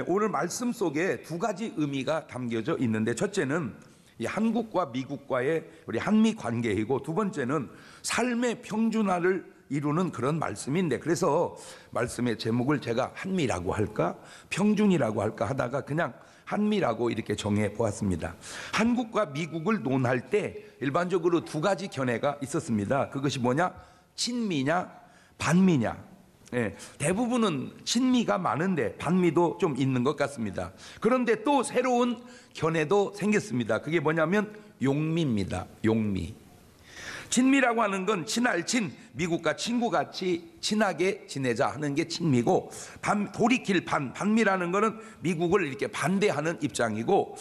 오늘 말씀 속에 두 가지 의미가 담겨져 있는데, 첫째는 이 한국과 미국과의 우리 한미 관계이고, 두 번째는 삶의 평준화를 이루는 그런 말씀인데, 그래서 말씀의 제목을 제가 한미라고 할까 평준이라고 할까 하다가 그냥 한미라고 이렇게 정해 보았습니다. 한국과 미국을 논할 때 일반적으로 두 가지 견해가 있었습니다. 그것이 뭐냐? 친미냐 반미냐. 대부분은 친미가 많은데 반미도 좀 있는 것 같습니다. 그런데 또 새로운 견해도 생겼습니다. 그게 뭐냐면 용미입니다. 용미. 친미라고 하는 건 친할 친, 미국과 친구같이 친하게 지내자 하는 게 친미고, 돌이킬 반미라는 거는 미국을 이렇게 반대하는 입장이고,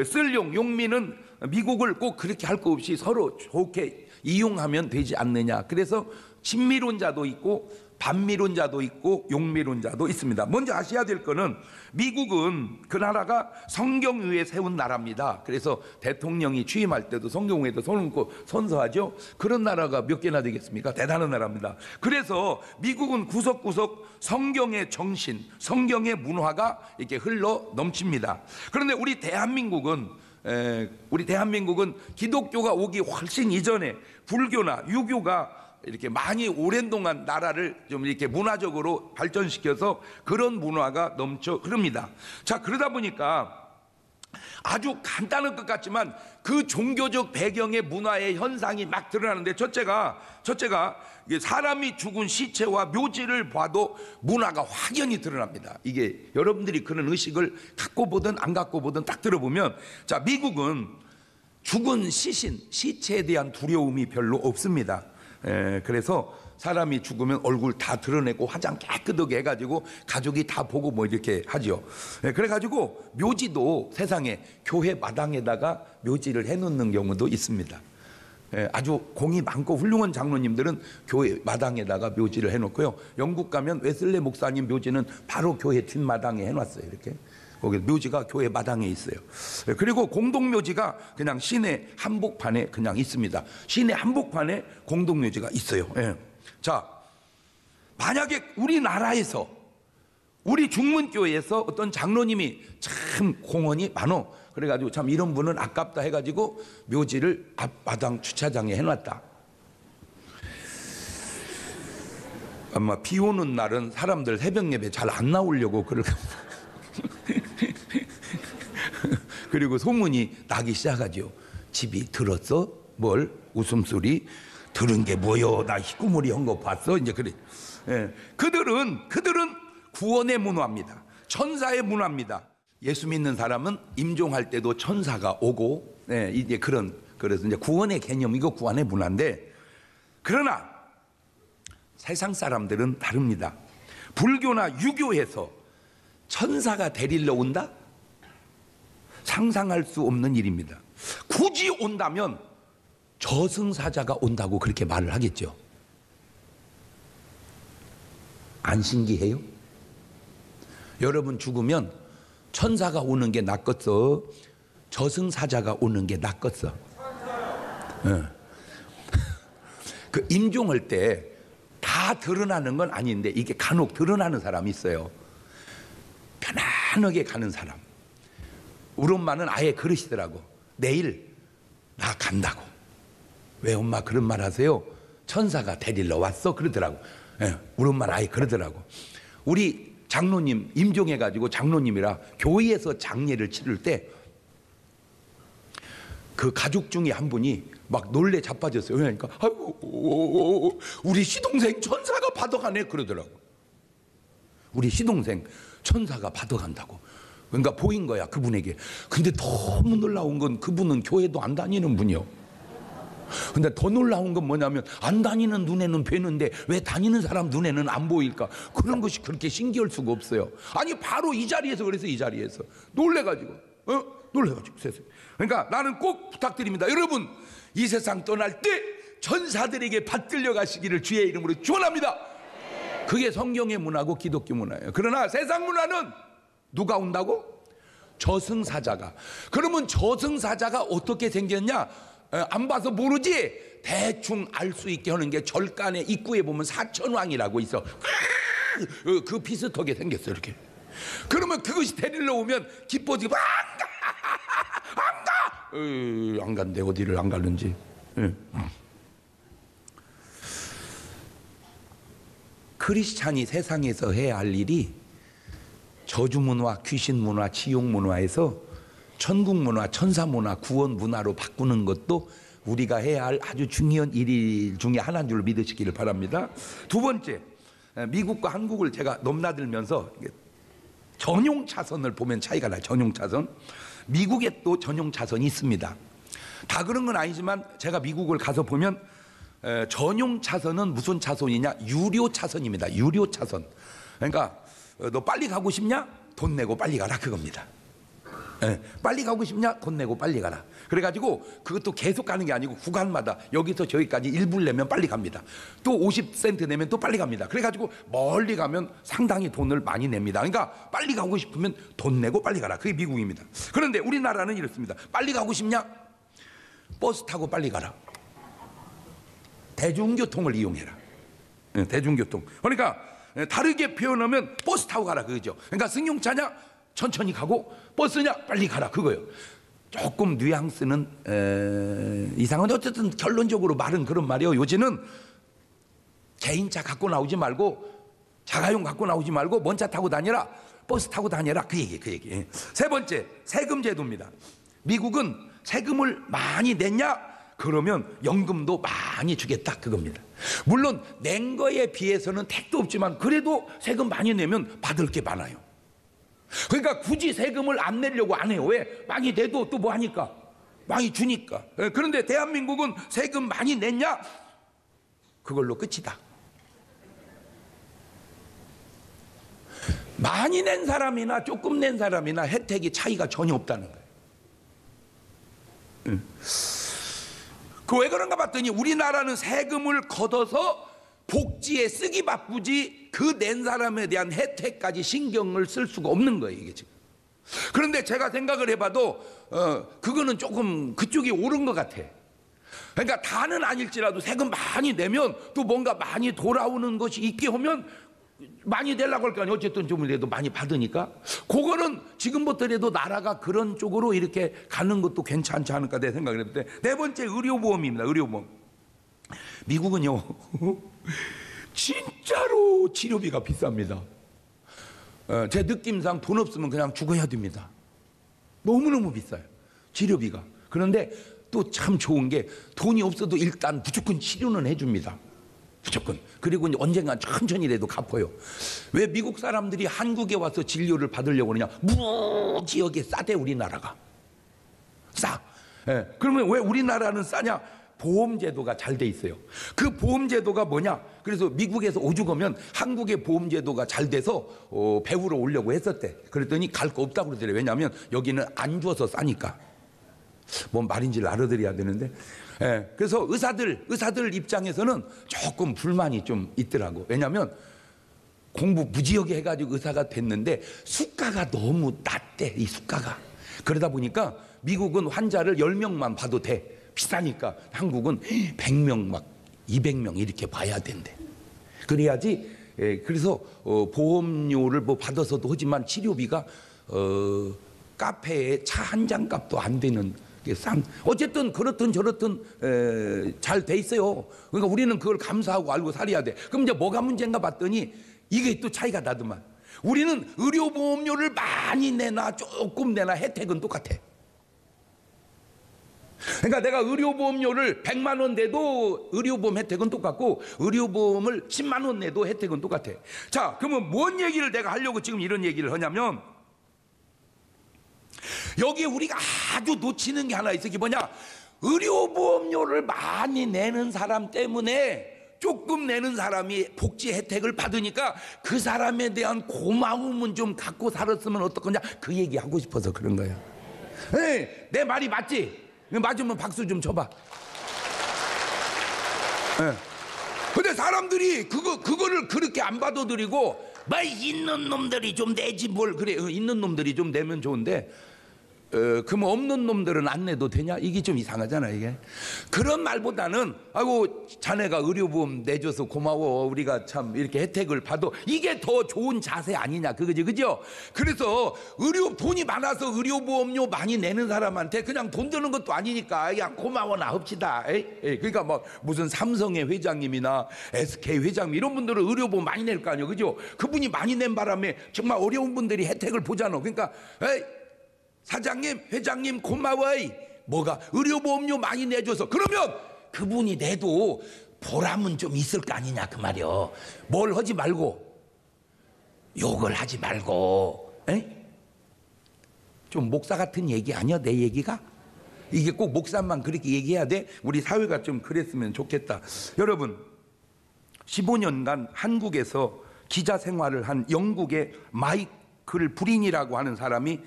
쓸용 용미는 미국을 꼭 그렇게 할 거 없이 서로 좋게 이용하면 되지 않느냐. 그래서 친미론자도 있고 반미론자도 있고 용미론자도 있습니다. 먼저 아셔야 될 거는 미국은 그 나라가 성경 위에 세운 나라입니다. 그래서 대통령이 취임할 때도 성경 위에도 손을 얹고 선서하죠. 그런 나라가 몇 개나 되겠습니까? 대단한 나라입니다. 그래서 미국은 구석구석 성경의 정신, 성경의 문화가 이렇게 흘러 넘칩니다. 그런데 우리 대한민국은 기독교가 오기 훨씬 이전에 불교나 유교가 이렇게 많이 오랜 동안 나라를 좀 이렇게 문화적으로 발전시켜서 그런 문화가 넘쳐 흐릅니다. 자, 그러다 보니까 아주 간단한 것 같지만 그 종교적 배경의 문화의 현상이 막 드러나는데, 첫째가 사람이 죽은 시체와 묘지를 봐도 문화가 확연히 드러납니다. 이게 여러분들이 그런 의식을 갖고 보든 안 갖고 보든 딱 들어보면, 자, 미국은 죽은 시체에 대한 두려움이 별로 없습니다. 그래서 사람이 죽으면 얼굴 다 드러내고 화장 깨끗하게 해가지고 가족이 다 보고 뭐 이렇게 하죠. 그래가지고 묘지도 세상에 교회 마당에다가 묘지를 해놓는 경우도 있습니다. 아주 공이 많고 훌륭한 장로님들은 교회 마당에다가 묘지를 해놓고요. 영국 가면 웨슬레 목사님 묘지는 바로 교회 뒷마당에 해놨어요. 이렇게 거기 묘지가 교회 마당에 있어요. 그리고 공동묘지가 그냥 시내 한복판에 그냥 있습니다. 시내 한복판에 공동묘지가 있어요. 자, 만약에 우리나라에서 우리 중문교회에서 어떤 장로님이 참 공헌이 많어, 그래가지고 참 이런 분은 아깝다 해가지고 묘지를 앞마당 주차장에 해놨다. 아마 비 오는 날은 사람들 새벽 예배 잘 안 나오려고 그럴 겁니다. 그리고 소문이 나기 시작하죠. 집이 들었어? 뭘? 웃음소리? 들은 게 뭐여? 나 희구머리 한 거 봤어? 이제 그래. 그들은 구원의 문화입니다. 천사의 문화입니다. 예수 믿는 사람은 임종할 때도 천사가 오고, 이제 그래서 이제 구원의 개념이고 구원의 문화인데, 그러나 세상 사람들은 다릅니다. 불교나 유교에서 천사가 데리러 온다? 상상할 수 없는 일입니다. 굳이 온다면 저승사자가 온다고 그렇게 말을 하겠죠. 안 신기해요? 여러분 죽으면 천사가 오는 게 낫겠어? 저승사자가 오는 게 낫겠어? 그 임종할 때 다 드러나는 건 아닌데 이게 간혹 드러나는 사람이 있어요. 편안하게 가는 사람. 우리 엄마는 아예 그러시더라고. 내일 나 간다고. 왜 엄마 그런 말 하세요? 천사가 데리러 왔어 그러더라고. 우리 엄마는 아예 그러더라고. 우리 장로님 임종해가지고 장로님이라 교회에서 장례를 치를 때 그 가족 중에 한 분이 막 놀래 자빠졌어요. 그러니까 아이고 우리 시동생 천사가 받아가네 그러더라고. 우리 시동생 천사가 받아간다고. 그러니까 보인 거야 그분에게. 근데 너무 놀라운 건 그분은 교회도 안 다니는 분이요. 근데 더 놀라운 건 뭐냐면 안 다니는 눈에는 뵈는데 왜 다니는 사람 눈에는 안 보일까? 그런 것이 그렇게 신기할 수가 없어요. 아니 바로 이 자리에서 그래서 이 자리에서 놀래가지고 세상에. 그러니까 나는 꼭 부탁드립니다. 여러분 이 세상 떠날 때 천사들에게 받들려 가시기를 주의 이름으로 축원합니다. 그게 성경의 문화고 기독교 문화예요. 그러나 세상 문화는 누가 온다고? 저승사자가. 그러면 저승사자가 어떻게 생겼냐? 안 봐서 모르지? 대충 알 수 있게 하는 게 절간의 입구에 보면 사천왕이라고 있어. 그 비슷하게 생겼어 이렇게. 그러면 그것이 데리러 오면 기뻐지고 안 간대. 어디를 안 가는지. 크리스찬이 세상에서 해야 할 일이 저주문화, 귀신문화, 지옥문화에서 천국문화, 천사문화, 구원문화로 바꾸는 것도 우리가 해야 할 아주 중요한 일 중에 하나인 줄 믿으시기를 바랍니다. 두 번째, 미국과 한국을 제가 넘나들면서 전용 차선을 보면 차이가 나요. 전용 차선. 미국에 또 전용 차선이 있습니다. 다 그런 건 아니지만 제가 미국을 가서 보면 전용 차선은 무슨 차선이냐? 유료 차선입니다. 유료 차선. 그러니까 너 빨리 가고 싶냐? 돈 내고 빨리 가라, 그겁니다. 빨리 가고 싶냐? 돈 내고 빨리 가라. 그래가지고 그것도 계속 가는 게 아니고 구간마다 여기서 저기까지 1불 내면 빨리 갑니다. 또 50센트 내면 또 빨리 갑니다. 그래가지고 멀리 가면 상당히 돈을 많이 냅니다. 그러니까 빨리 가고 싶으면 돈 내고 빨리 가라. 그게 미국입니다. 그런데 우리나라는 이렇습니다. 빨리 가고 싶냐? 버스 타고 빨리 가라. 대중교통을 이용해라. 대중교통. 그러니까 다르게 표현하면 버스 타고 가라 그거죠. 그러니까 승용차냐? 천천히 가고, 버스냐? 빨리 가라 그거예요. 조금 뉘앙스는 이상한데 어쨌든 결론적으로 말은 그런 말이에요. 요새는 개인차 갖고 나오지 말고, 자가용 갖고 나오지 말고 먼 차 타고 다니라, 버스 타고 다니라, 그 얘기. 세 번째, 세금 제도입니다. 미국은 세금을 많이 냈냐? 그러면 연금도 많이 주겠다 그겁니다. 물론 낸 거에 비해서는 택도 없지만 그래도 세금 많이 내면 받을 게 많아요. 그러니까 굳이 세금을 안 내려고 안 해요. 왜? 많이 내도 또 뭐 하니까? 많이 주니까. 그런데 대한민국은 세금 많이 냈냐? 그걸로 끝이다. 많이 낸 사람이나 조금 낸 사람이나 혜택이 차이가 전혀 없다는 거예요. 그 왜 그런가 봤더니 우리나라는 세금을 걷어서 복지에 쓰기 바쁘지 그 낸 사람에 대한 혜택까지 신경을 쓸 수가 없는 거예요, 이게 지금. 그런데 제가 생각을 해봐도 그거는 조금 그쪽이 옳은 것 같아. 그러니까 다는 아닐지라도 세금 많이 내면 또 뭔가 많이 돌아오는 것이 있게 하면 많이 내려고 할 거 아니에요. 어쨌든 좀이라도 많이 받으니까. 그거는 지금부터라도 나라가 그런 쪽으로 이렇게 가는 것도 괜찮지 않을까 내 생각을 했는데. 네 번째, 의료보험입니다. 의료보험. 미국은요 진짜로 치료비가 비쌉니다. 제 느낌상 돈 없으면 그냥 죽어야 됩니다. 너무너무 비싸요, 치료비가. 그런데 또 참 좋은 게 돈이 없어도 일단 무조건 치료는 해줍니다. 무조건. 그리고 이제 언젠간 천천히라도 갚아요. 왜 미국 사람들이 한국에 와서 진료를 받으려고 그러냐? 무지하게 싸대, 우리나라가. 싸. 그러면 왜 우리나라는 싸냐? 보험제도가 잘 돼 있어요. 그 보험제도가 뭐냐? 그래서 미국에서 오죽하면 한국의 보험제도가 잘 돼서 배우러 오려고 했었대. 그랬더니 갈 거 없다고 그러더래요. 왜냐하면 여기는 안 줘서 싸니까. 뭔 말인지를 알아들어야 되는데. 그래서 의사들 입장에서는 조금 불만이 좀 있더라고. 왜냐하면 공부 무지하게 해가지고 의사가 됐는데 수가가 너무 낮대, 이 수가가. 그러다 보니까 미국은 환자를 10명만 봐도 돼. 비싸니까. 한국은 100명 막 200명 이렇게 봐야 된대. 그래야지. 그래서 보험료를 뭐 받아서도 하지만 치료비가 카페에 차 한 잔 값도 안 되는 게 싼. 어쨌든 그렇든 저렇든 잘 돼 있어요. 그러니까 우리는 그걸 감사하고 알고 살아야 돼. 그럼 이제 뭐가 문제인가 봤더니 이게 또 차이가 나더만. 우리는 의료보험료를 많이 내나 조금 내나 혜택은 똑같아. 그러니까 내가 의료보험료를 100만 원 내도 의료보험 혜택은 똑같고 의료보험을 10만 원 내도 혜택은 똑같아. 자, 그러면 뭔 얘기를 내가 하려고 지금 이런 얘기를 하냐면, 여기에 우리가 아주 놓치는 게 하나 있어. 그게 뭐냐? 의료보험료를 많이 내는 사람 때문에 조금 내는 사람이 복지 혜택을 받으니까 그 사람에 대한 고마움은 좀 갖고 살았으면 어떡하냐, 그 얘기 하고 싶어서 그런 거야. 내 말이 맞지? 맞으면 박수 좀 쳐봐. 근데 사람들이 그거를 그렇게 안 받아들이고, 뭐 있는 놈들이 좀 내지 뭘 그래. 있는 놈들이 좀 내면 좋은데 그럼 없는 놈들은 안 내도 되냐? 이게 좀 이상하잖아 이게. 그런 말보다는 아이고 자네가 의료보험 내줘서 고마워, 우리가 참 이렇게 혜택을 받아, 이게 더 좋은 자세 아니냐 그거지, 그죠? 그래서 돈이 많아서 의료보험료 많이 내는 사람한테 그냥 돈 드는 것도 아니니까 그냥 고마워나 합시다. 그러니까 뭐 무슨 삼성의 회장님이나 SK 회장님 이런 분들은 의료보험 많이 낼 거 아니에요, 그죠? 그분이 많이 낸 바람에 정말 어려운 분들이 혜택을 보잖아. 그러니까 사장님, 회장님 고마워요. 뭐가? 의료보험료 많이 내줘서. 그러면 그분이 내도 보람은 좀 있을 거 아니냐 그 말이요. 뭘 하지 말고, 욕을 하지 말고. 좀 목사 같은 얘기 아니야 내 얘기가? 이게 꼭 목사만 그렇게 얘기해야 돼? 우리 사회가 좀 그랬으면 좋겠다. 여러분, 15년간 한국에서 기자 생활을 한 영국의 마이클 브린이라고 하는 사람이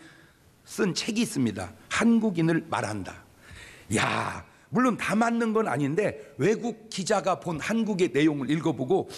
쓴 책이 있습니다. 한국인을 말한다. 야, 물론 다 맞는 건 아닌데 외국 기자가 본 한국의 내용을 읽어보고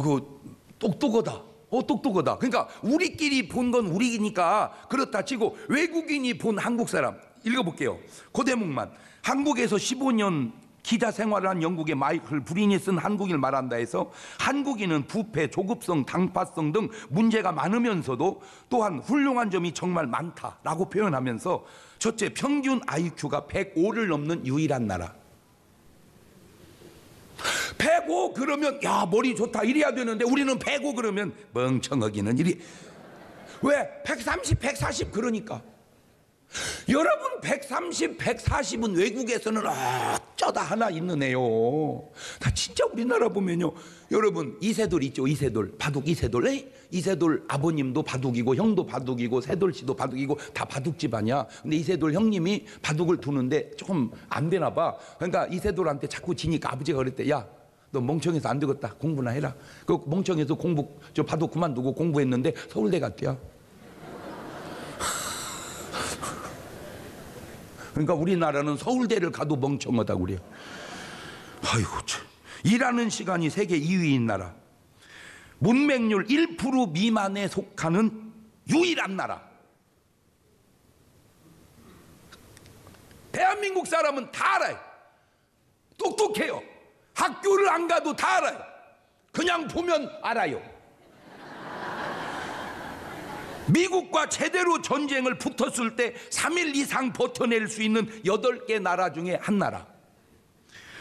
그 똑똑하다. 똑똑하다. 그러니까 우리끼리 본 건 우리니까 그렇다 치고 외국인이 본 한국 사람 읽어볼게요. 그 대목만. 한국에서 15년 기자 생활을 한 영국의 마이클 브린이 쓴 한국인을 말한다 해서 한국인은 부패, 조급성, 당파성 등 문제가 많으면서도 또한 훌륭한 점이 정말 많다라고 표현하면서 첫째, 평균 IQ가 105를 넘는 유일한 나라. 105 그러면 야 머리 좋다 이래야 되는데 우리는 105 그러면 멍청하기는 이리. 왜? 130, 140 그러니까. 여러분 130, 140은 외국에서는 어쩌다 하나 있는 애요. 다 진짜 우리나라 보면요, 여러분 이세돌 있죠, 이세돌, 바둑 이세돌. 이세돌 아버님도 바둑이고 형도 바둑이고 세돌 씨도 바둑이고 다 바둑 집안이야. 근데 이세돌 형님이 바둑을 두는데 조금 안 되나 봐. 그러니까 이세돌한테 자꾸 지니까 아버지가 그랬대. 야, 너 멍청해서 안 되겠다, 공부나 해라. 그 멍청해서 바둑 그만두고 공부했는데 서울대 갔대요. 그러니까 우리나라는 서울대를 가도 멍청하다고 그래요. 아이고 참. 일하는 시간이 세계 2위인 나라, 문맹률 1% 미만에 속하는 유일한 나라. 대한민국 사람은 다 알아요. 똑똑해요. 학교를 안 가도 다 알아요. 그냥 보면 알아요. 미국과 제대로 전쟁을 붙었을 때 3일 이상 버텨낼 수 있는 8개 나라 중에 한 나라.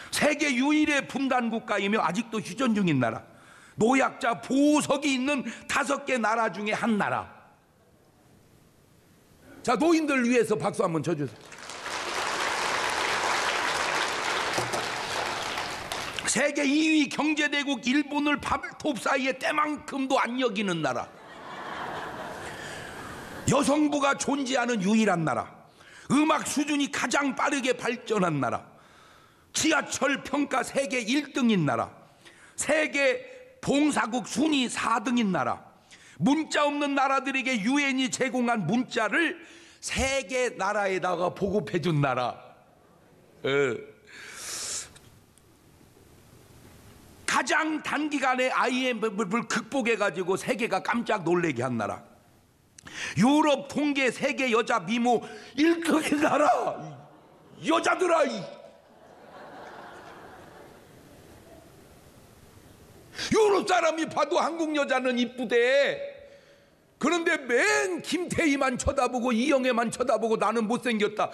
세계 유일의 분단 국가이며 아직도 휴전 중인 나라. 노약자 보호석이 있는 5개 나라 중에 한 나라. 자, 노인들 위해서 박수 한번 쳐주세요. 세계 2위 경제대국 일본을 발톱 사이에 때만큼도 안 여기는 나라. 여성부가 존재하는 유일한 나라. 음악 수준이 가장 빠르게 발전한 나라. 지하철 평가 세계 1등인 나라. 세계 봉사국 순위 4등인 나라. 문자 없는 나라들에게 유엔이 제공한 문자를 세계 나라에다가 보급해준 나라. 가장 단기간에 IMF를 극복해가지고 세계가 깜짝 놀래게 한 나라. 유럽 통계 세계 여자 미모 1등인 나라. 여자들아, 유럽 사람이 봐도 한국 여자는 이쁘대. 그런데 맨 김태희만 쳐다보고 이영애만 쳐다보고 나는 못생겼다.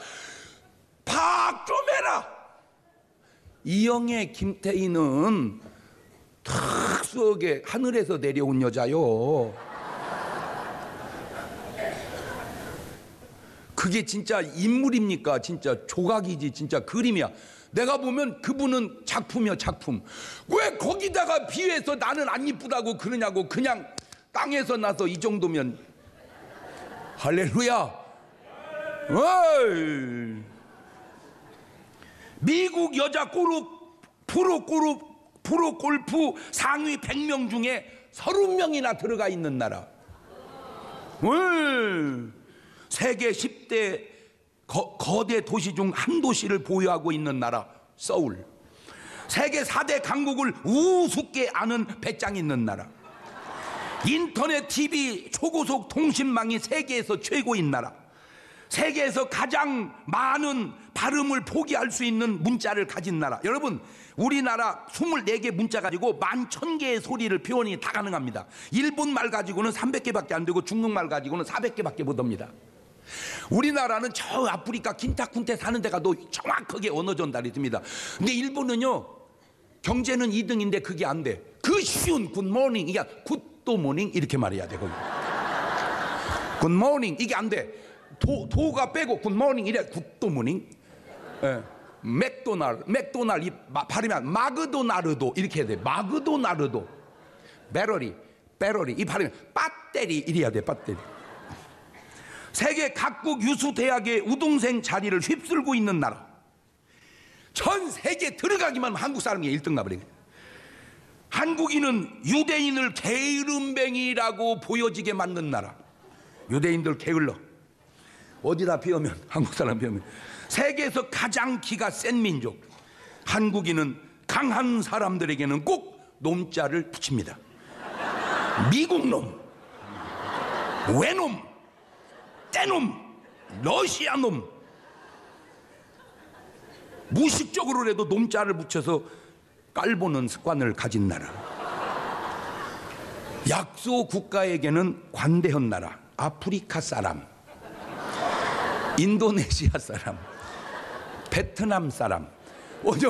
박 좀 해라. 이영애, 김태희는 특수하게 하늘에서 내려온 여자요. 그게 진짜 인물입니까? 진짜 조각이지, 진짜 그림이야. 내가 보면 그분은 작품이야, 작품. 왜 거기다가 비해서 나는 안 이쁘다고 그러냐고. 그냥 땅에서 나서 이 정도면 할렐루야. 어이. 미국 여자 프로골프 상위 100명 중에 30명이나 들어가 있는 나라. 세계 10대 거대 도시 중 한 도시를 보유하고 있는 나라, 서울. 세계 4대 강국을 우습게 아는 배짱 있는 나라. 인터넷, TV, 초고속 통신망이 세계에서 최고인 나라. 세계에서 가장 많은 발음을 포기할 수 있는 문자를 가진 나라. 여러분, 우리나라 24개 문자 가지고 11,000개의 소리를 표현이 다 가능합니다. 일본말 가지고는 300개밖에 안 되고 중국말 가지고는 400개밖에 못 합니다. 우리나라는 저 아프리카 킨타쿤테 사는 데 가도 정확하게 언어 전달이 됩니다. 근데 일본은요, 경제는 2등인데 그게 안 돼. 그 쉬운 굿모닝, 이게 굿도모닝 이렇게 말해야 돼. 거기 굿모닝 이게 안 돼. 도가 빼고 굿모닝 이래. 굿도모닝. 예. 맥도날 이 발음이 마그도나르도 이렇게 해야 돼. 마그도나르도. 배러리 이 발음이 빠떼리 이래야 돼. 빠떼리. 세계 각국 유수 대학의 우등생 자리를 휩쓸고 있는 나라. 전 세계 들어가기만 하면 한국 사람이 1등 나버리게. 한국인은 유대인을 게으름뱅이라고 보여지게 만든 나라. 유대인들 게을러. 어디다 비우면, 한국 사람 비우면. 세계에서 가장 기가 센 민족. 한국인은 강한 사람들에게는 꼭 놈자를 붙입니다. 미국놈, 외놈, 떼놈, 러시아놈. 무식적으로라도 놈자를 붙여서 깔보는 습관을 가진 나라. 약소 국가에게는 관대한 나라. 아프리카 사람, 인도네시아 사람, 베트남 사람.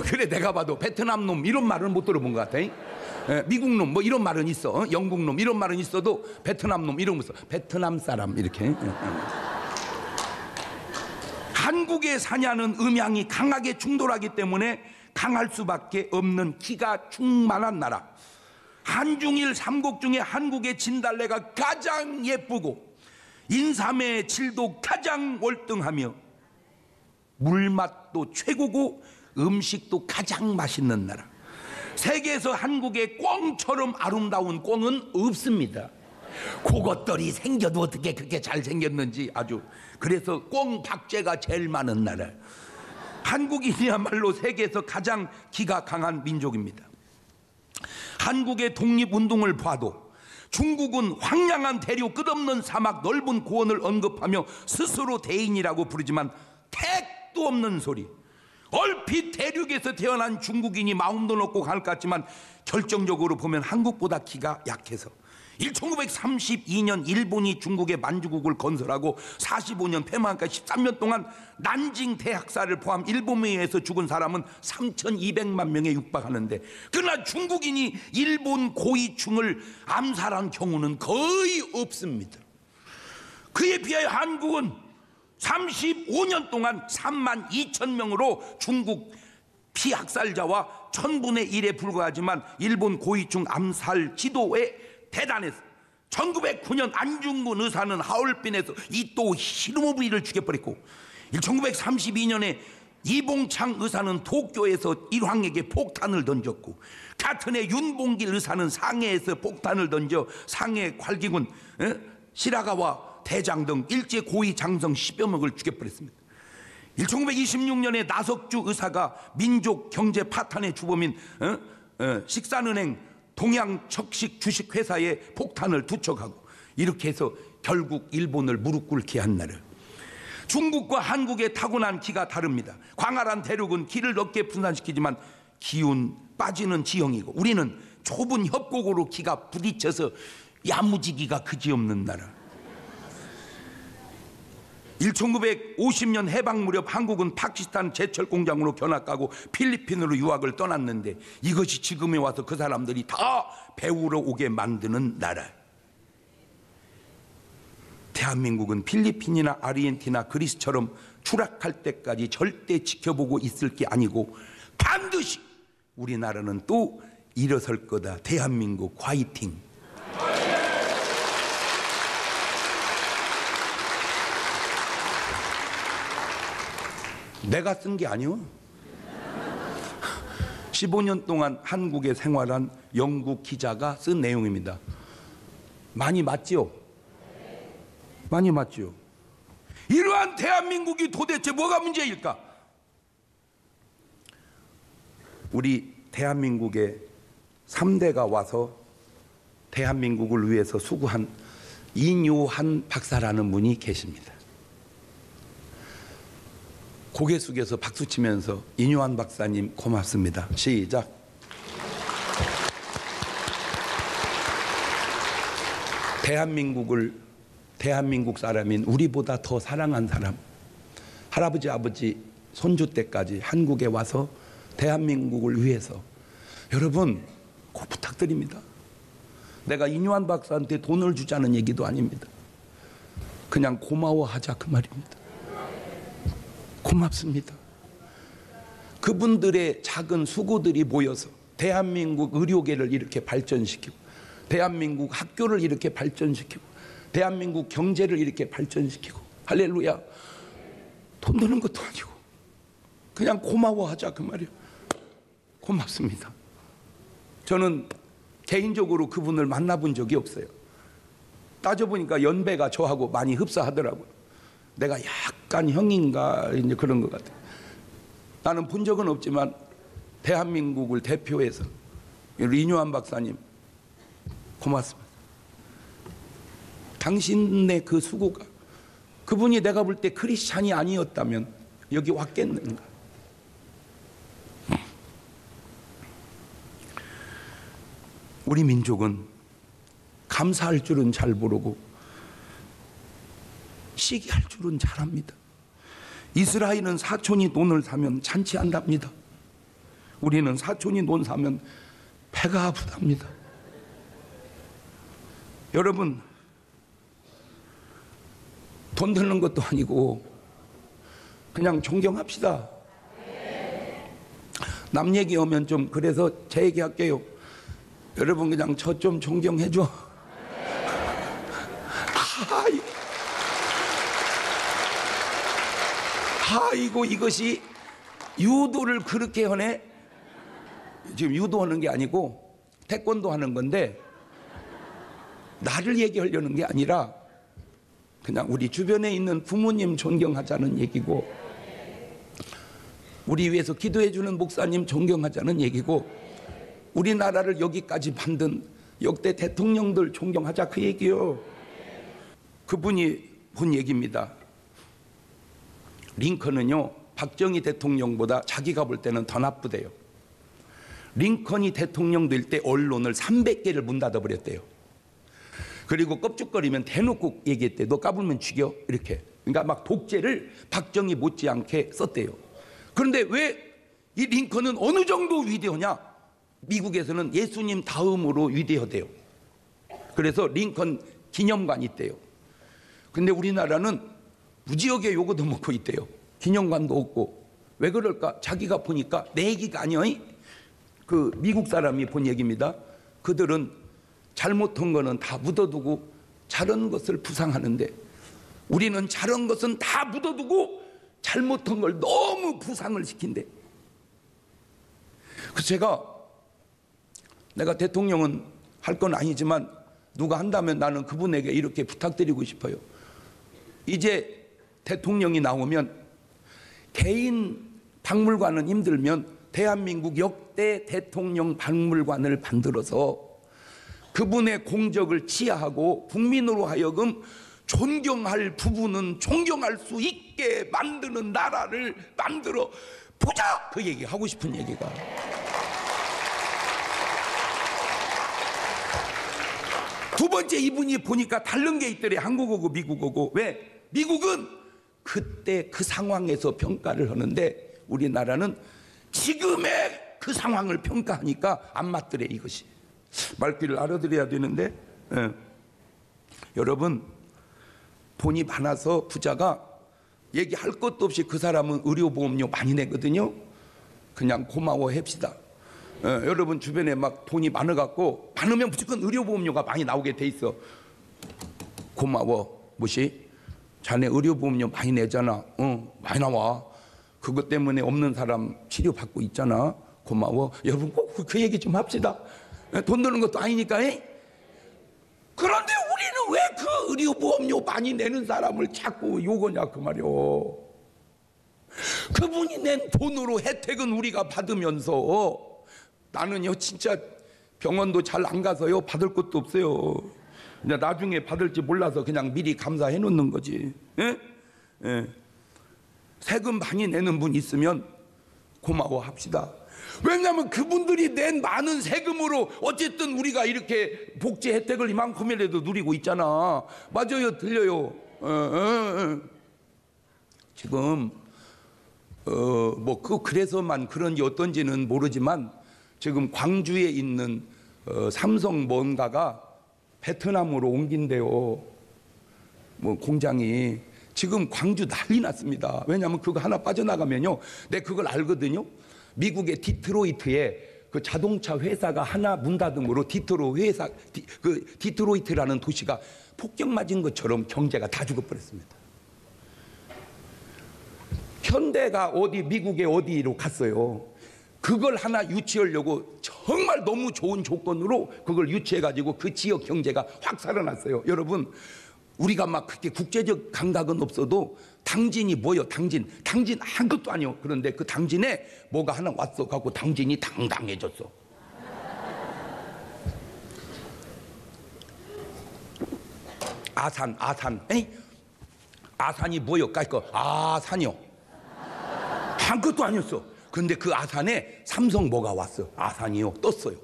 그래, 내가 봐도 베트남 놈 이런 말은 못 들어본 것 같아. 미국 놈 뭐 이런 말은 있어. 영국 놈 이런 말은 있어도 베트남 놈 이런 거 있어. 베트남 사람 이렇게. 한국의 사냐는 음양이 강하게 충돌하기 때문에 강할 수밖에 없는 기가 충만한 나라. 한중일 삼국 중에 한국의 진달래가 가장 예쁘고 인삼의 질도 가장 월등하며 물맛도 최고고 음식도 가장 맛있는 나라. 세계에서 한국의 꿩처럼 아름다운 꿩은 없습니다. 그것들이 생겨도 어떻게 그렇게 잘생겼는지 아주. 그래서 꿩 박제가 제일 많은 나라. 한국인이야말로 세계에서 가장 기가 강한 민족입니다. 한국의 독립운동을 봐도 중국은 황량한 대륙, 끝없는 사막, 넓은 고원을 언급하며 스스로 대인이라고 부르지만 택도 없는 소리. 얼핏 대륙에서 태어난 중국인이 마음도 높고 갈 것 같지만 결정적으로 보면 한국보다 기가 약해서 1932년 일본이 중국의 만주국을 건설하고 45년 폐망까지 13년 동안 난징 대학살을 포함 일본에 의해서 죽은 사람은 3,200만 명에 육박하는데, 그러나 중국인이 일본 고위층을 암살한 경우는 거의 없습니다. 그에 비하여 한국은 35년 동안 3만 2천 명으로 중국 피학살자와 1000분의 1에 불과하지만 일본 고위층 암살 지도에 대단했어. 1909년 안중근 의사는 하얼빈에서 이또 히로부미를 죽여버렸고, 1932년에 이봉창 의사는 도쿄에서 일황에게 폭탄을 던졌고, 같은 해 윤봉길 의사는 상해에서 폭탄을 던져 상해 괄기군 시라가와 대장 등 일제 고위 장성 10여 명을 죽여버렸습니다. 1926년에 나석주 의사가 민족 경제 파탄의 주범인 식산은행 동양척식 주식회사에 폭탄을 투척하고, 이렇게 해서 결국 일본을 무릎 꿇게 한 나라. 중국과 한국의 타고난 기가 다릅니다. 광활한 대륙은 기를 넓게 분산시키지만 기운 빠지는 지형이고, 우리는 좁은 협곡으로 기가 부딪혀서 야무지기가 그지없는 나라. 1950년 해방 무렵 한국은 파키스탄 제철 공장으로 견학가고 필리핀으로 유학을 떠났는데, 이것이 지금에 와서 그 사람들이 다 배우러 오게 만드는 나라. 대한민국은 필리핀이나 아르헨티나, 그리스처럼 추락할 때까지 절대 지켜보고 있을 게 아니고 반드시 우리나라는 또 일어설 거다. 대한민국 화이팅! 내가 쓴 게 아니요. 15년 동안 한국에 생활한 영국 기자가 쓴 내용입니다. 많이 맞지요? 많이 맞지요? 이러한 대한민국이 도대체 뭐가 문제일까? 우리 대한민국의 3대가 와서 대한민국을 위해서 수고한 이뇨한 박사라는 분이 계십니다. 고개 숙여서 박수 치면서 이뇨한 박사님 고맙습니다. 시작. 대한민국 사람인 우리보다 더 사랑한 사람, 할아버지 아버지 손주 때까지 한국에 와서 대한민국을 위해서, 여러분 꼭 부탁드립니다. 내가 이뇨한 박사한테 돈을 주자는 얘기도 아닙니다. 그냥 고마워하자 그 말입니다. 고맙습니다. 그분들의 작은 수고들이 모여서 대한민국 의료계를 이렇게 발전시키고, 대한민국 학교를 이렇게 발전시키고, 대한민국 경제를 이렇게 발전시키고, 할렐루야. 돈 드는 것도 아니고 그냥 고마워하자 그 말이에요. 고맙습니다. 저는 개인적으로 그분을 만나본 적이 없어요. 따져보니까 연배가 저하고 많이 흡사하더라고요. 내가 약간 형인가 이제 그런 것 같아요. 나는 본 적은 없지만 대한민국을 대표해서 이뇨한 박사님 고맙습니다. 당신의 그 수고가, 그분이 내가 볼 때 크리스찬이 아니었다면 여기 왔겠는가. 우리 민족은 감사할 줄은 잘 모르고 시기할 줄은 잘합니다. 이스라엘은 사촌이 돈을 사면 잔치한답니다. 우리는 사촌이 돈 사면 배가 아프답니다. 여러분, 돈 드는 것도 아니고 그냥 존경합시다. 남 얘기 오면 좀 그래서 제 얘기 할게요. 여러분 그냥 저 좀 존경해줘. 아이고 이것이 유도를 그렇게 하네. 지금 유도하는 게 아니고 태권도 하는 건데, 나를 얘기하려는 게 아니라 그냥 우리 주변에 있는 부모님 존경하자는 얘기고, 우리 위해서 기도해 주는 목사님 존경하자는 얘기고, 우리나라를 여기까지 만든 역대 대통령들 존경하자 그 얘기요. 그분이 본 얘기입니다. 링컨은요 박정희 대통령보다 자기가 볼 때는 더 나쁘대요. 링컨이 대통령 될 때 언론을 300개를 문 닫아버렸대요. 그리고 껍죽거리면 대놓고 얘기했대. 너 까불면 죽여, 이렇게. 그러니까 막 독재를 박정희 못지않게 썼대요. 그런데 왜 이 링컨은 어느 정도 위대하냐? 미국에서는 예수님 다음으로 위대하대요. 그래서 링컨 기념관이 있대요. 근데 우리나라는 무지하게 요거도 먹고 있대요. 기념관도 없고. 왜 그럴까? 자기가 보니까 내 얘기가 아니야. 그 미국 사람이 본 얘기입니다. 그들은 잘못한 거는 다 묻어두고 잘한 것을 부상하는데, 우리는 잘한 것은 다 묻어두고 잘못한 걸 너무 부상을 시킨대. 그래서 내가 대통령은 할 건 아니지만 누가 한다면 나는 그분에게 이렇게 부탁드리고 싶어요. 이제 대통령이 나오면 개인 박물관은 힘들면 대한민국 역대 대통령 박물관을 만들어서 그분의 공적을 치하하고 국민으로 하여금 존경할 부분은 존경할 수 있게 만드는 나라를 만들어 보자, 그 얘기 하고 싶은 얘기가. 두 번째, 이분이 보니까 다른 게 있더래. 한국어고 미국어고. 왜? 미국은 그때 그 상황에서 평가를 하는데 우리나라는 지금의 그 상황을 평가하니까 안 맞더래. 이것이 말귀를 알아들어야 되는데, 여러분 돈이 많아서 부자가 얘기할 것도 없이 그 사람은 의료보험료 많이 내거든요. 그냥 고마워합시다. 여러분 주변에 막 돈이 많아갖고, 많으면 무조건 의료보험료가 많이 나오게 돼 있어. 고마워. 뭐시? 자네 의료보험료 많이 내잖아. 많이 나와. 그것 때문에 없는 사람 치료받고 있잖아. 고마워. 여러분 꼭 그 얘기 좀 합시다. 돈 드는 것도 아니니까. 그런데 우리는 왜 그 의료보험료 많이 내는 사람을 자꾸 욕하냐 그 말이오. 그분이 낸 돈으로 혜택은 우리가 받으면서, 나는요 진짜 병원도 잘 안 가서요 받을 것도 없어요. 근데 나중에 받을지 몰라서 그냥 미리 감사해 놓는 거지. 세금 많이 내는 분 있으면 고마워합시다. 왜냐하면 그분들이 낸 많은 세금으로 어쨌든 우리가 이렇게 복지 혜택을 이만큼이라도 누리고 있잖아. 맞아요, 들려요. 지금 그래서만 그런지 어떤지는 모르지만 지금 광주에 있는 삼성 뭔가가 베트남으로 옮긴대요. 공장이 지금 광주 난리 났습니다. 왜냐하면 그거 하나 빠져나가면요, 내가 그걸 알거든요. 미국의 디트로이트에 그 자동차 회사가 하나 문 닫음으로 디트로이트라는 도시가 폭격 맞은 것처럼 경제가 다 죽어버렸습니다. 현대가 미국의 어디로 갔어요. 그걸 하나 유치하려고 정말 너무 좋은 조건으로 그걸 유치해가지고 그 지역 경제가 확 살아났어요. 여러분, 우리가 막 그렇게 국제적 감각은 없어도 당진이 뭐요? 당진 아무것도 아니요. 그런데 그 당진에 뭐가 하나 왔어 갖고 당진이 당당해졌어. 아산. 아산이 뭐요? 아산이요. 아무것도 아니었어. 근데 그 아산에 삼성 뭐가 왔어. 아산이요. 떴어요.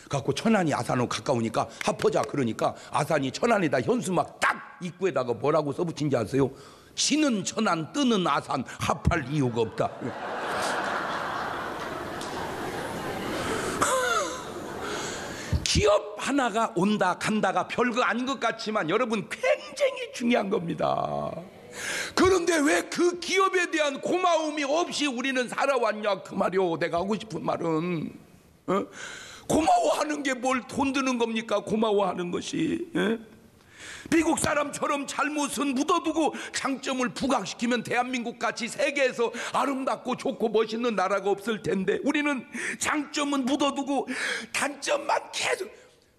갖고 천안이 아산으로 가까우니까 합하자 그러니까 아산이 천안에다 현수막 딱 입구에다가 뭐라고 써붙인지 아세요? 지는 천안 뜨는 아산 합할 이유가 없다. 기업 하나가 온다 간다가 별거 아닌 것 같지만 여러분 굉장히 중요한 겁니다. 그런데 왜 그 기업에 대한 고마움이 없이 우리는 살아왔냐 그 말이요. 내가 하고 싶은 말은 고마워하는 게 뭘 돈 드는 겁니까? 고마워하는 것이. 미국 사람처럼 잘못은 묻어두고 장점을 부각시키면 대한민국 같이 세계에서 아름답고 좋고 멋있는 나라가 없을 텐데 우리는 장점은 묻어두고 단점만 계속.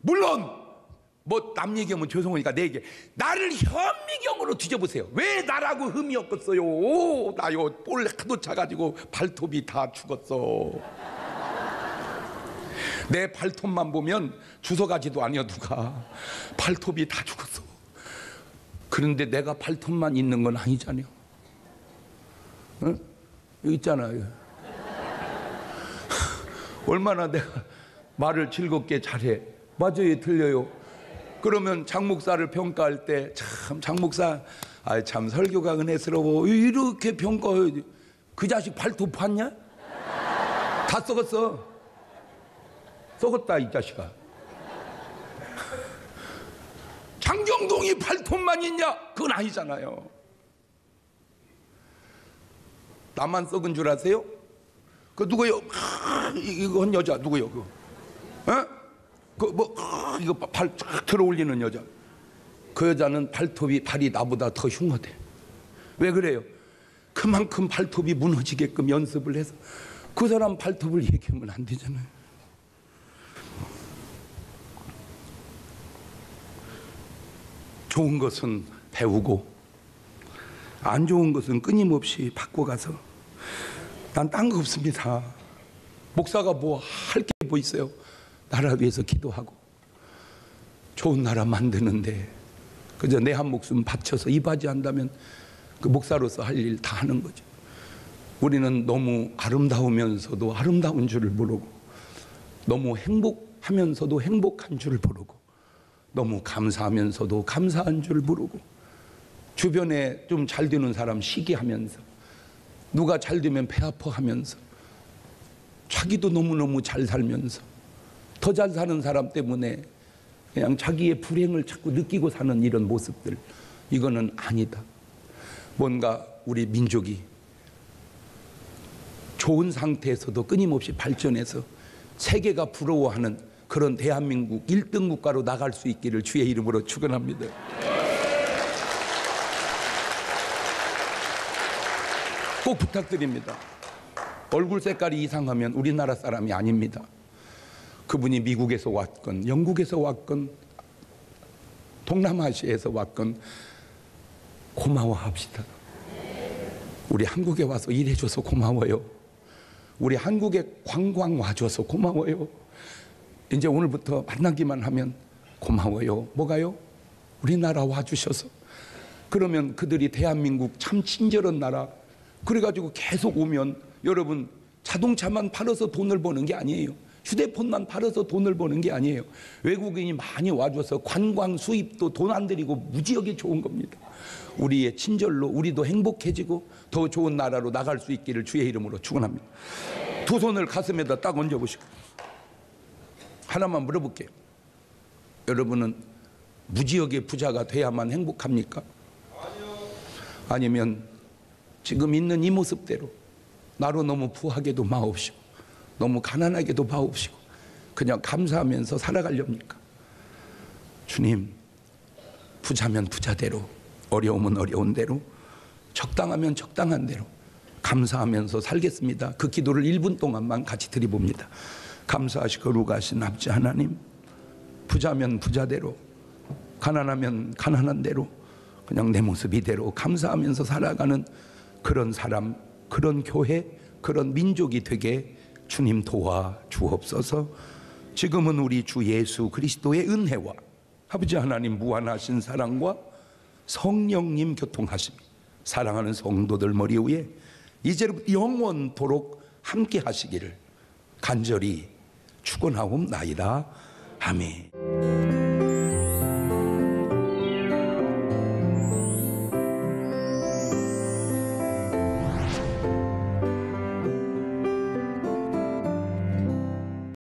물론 남 얘기하면 죄송하니까 내 얘기. 나를 현미경으로 뒤져보세요. 왜 나라고 흠이 없겠어요? 나요 볼 하도 차가지고 발톱이 다 죽었어. 내 발톱만 보면 주워가지도 아니야 누가. 발톱이 다 죽었어. 그런데 내가 발톱만 있는 건 아니잖아요. 여기 있잖아요. 얼마나 내가 말을 즐겁게 잘해. 맞아요, 들려요. 그러면 장 목사를 평가할 때 참 장 목사 참 설교가 은혜스러워 이렇게 평가해요. 그 자식 발톱 봤냐? 다 썩었어. 썩었다 이 자식아. 장경동이 발톱만 있냐? 그건 아니잖아요. 나만 썩은 줄 아세요? 그 누구요? 이건 여자 누구요? 이거 발 쫙 들어 올리는 여자. 그 여자는 발이 나보다 더 흉하대. 왜 그래요? 그만큼 발톱이 무너지게끔 연습을 해서. 그 사람 발톱을 얘기하면 안 되잖아요. 좋은 것은 배우고 안 좋은 것은 끊임없이 바꿔가서. 난 딴 거 없습니다. 목사가 할 게 뭐 있어요? 나라 위해서 기도하고 좋은 나라 만드는데 그저 내 한 목숨 바쳐서 이바지한다면 그 목사로서 할 일 다 하는 거죠. 우리는 너무 아름다우면서도 아름다운 줄을 모르고 너무 행복하면서도 행복한 줄을 모르고 너무 감사하면서도 감사한 줄 모르고 주변에 좀 잘 되는 사람 시기하면서 누가 잘 되면 배 아파하면서 자기도 너무너무 잘 살면서 더 잘 사는 사람 때문에 그냥 자기의 불행을 자꾸 느끼고 사는 이런 모습들, 이거는 아니다. 뭔가 우리 민족이 좋은 상태에서도 끊임없이 발전해서 세계가 부러워하는 그런 대한민국 1등 국가로 나갈 수 있기를 주의 이름으로 축원합니다. 꼭 부탁드립니다. 얼굴 색깔이 이상하면 우리나라 사람이 아닙니다. 그분이 미국에서 왔건 영국에서 왔건 동남아시아에서 왔건 고마워합시다. 우리 한국에 와서 일해줘서 고마워요. 우리 한국에 관광 와줘서 고마워요. 이제 오늘부터 만나기만 하면 고마워요. 뭐가요? 우리나라 와주셔서. 그러면 그들이 대한민국 참 친절한 나라, 그래가지고 계속 오면 여러분 자동차만 팔아서 돈을 버는 게 아니에요. 휴대폰만 팔아서 돈을 버는 게 아니에요. 외국인이 많이 와줘서 관광 수입도 돈 안 들이고 무지하게 좋은 겁니다. 우리의 친절로 우리도 행복해지고 더 좋은 나라로 나갈 수 있기를 주의 이름으로 축원합니다. 두 손을 가슴에다 딱 얹어보시고 하나만 물어볼게요. 여러분은 무지하게 부자가 돼야만 행복합니까? 아니면 지금 있는 이 모습대로 나로 너무 부하게도 마옵시고 너무 가난하게도 마옵시고 그냥 감사하면서 살아가렵니까? 주님, 부자면 부자대로, 어려우면 어려운 대로, 적당하면 적당한 대로 감사하면서 살겠습니다. 그 기도를 1분 동안만 같이 드려봅니다. 감사하시고 거룩하신 아버지 하나님, 부자면 부자대로, 가난하면 가난한 대로 그냥 내 모습 이대로 감사하면서 살아가는 그런 사람, 그런 교회, 그런 민족이 되게 주님 도와 주옵소서. 지금은 우리 주 예수 그리스도의 은혜와 아버지 하나님 무한하신 사랑과 성령님 교통하심이 사랑하는 성도들 머리 위에 이제부터 영원토록 함께 하시기를 간절히 축원하옵나이다. 아멘.